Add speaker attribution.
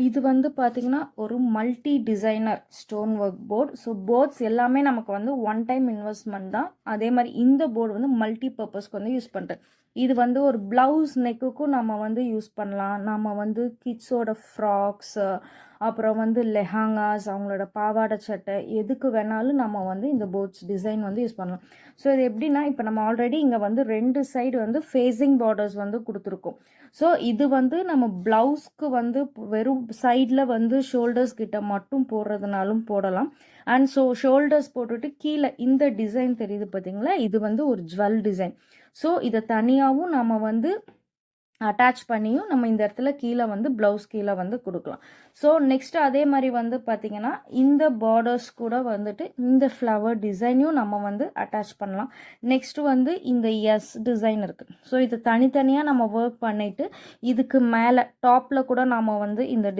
Speaker 1: இது வந்து பார்த்தீங்கன்னா, ஒரு multi designer stone work board. So boards எல்லாமே நமக்கு வந்து ஒன் டைம் இன்வெஸ்ட்மெண்ட் தான். அதே மாரி இந்த போர்டு வந்து மல்டி பர்ப்பஸ்க்கு வந்து யூஸ் பண்றேன். இது வந்து ஒரு ப்ளவுஸ் நெக்குக்கும் நம்ம வந்து யூஸ் பண்ணலாம். நம்ம வந்து கிட்ஸோட ஃப்ராக்ஸ், அப்புறம் வந்து லெஹங்காஸ், அவங்களோட பாவாடை சட்டை எதுக்கு வேணாலும் நம்ம வந்து இந்த போர்ட்ஸ் டிசைன் வந்து யூஸ் பண்ணலாம். ஸோ இது எப்படின்னா, இப்போ நம்ம ஆல்ரெடி இங்கே வந்து 2 சைடு வந்து ஃபேஸிங் பார்டர்ஸ் வந்து குடுத்துருக்கோம். ஸோ இது வந்து நம்ம ப்ளவுஸ்க்கு வந்து வெறும் சைடில் வந்து ஷோல்டர்ஸ் கிட்ட மட்டும் போடுறதுனாலும் போடலாம். அண்ட் ஸோ ஷோல்டர்ஸ் போட்டுட்டு கீழே இந்த டிசைன் தெரியுது பார்த்தீங்களா, இது வந்து ஒரு ஜுவல் டிசைன். ஸோ இதை தனியாகவும் நம்ம வந்து அட்டாச் பண்ணியும் நம்ம இந்த இடத்துல கீழே வந்து ப்ளவுஸ் கீழே வந்து கொடுக்கலாம். ஸோ நெக்ஸ்ட் அதே மாதிரி வந்து பார்த்தீங்கன்னா, இந்த பார்டர்ஸ் கூட வந்துட்டு இந்த ஃப்ளவர் டிசைனையும் நம்ம வந்து அட்டாச் பண்ணலாம். நெக்ஸ்ட் வந்து இந்த எஸ் டிசைன் இருக்குது. ஸோ இது தனித்தனியாக நம்ம ஒர்க் பண்ணிவிட்டு இதுக்கு மேலே டாப்பில் கூட நாம் வந்து இந்த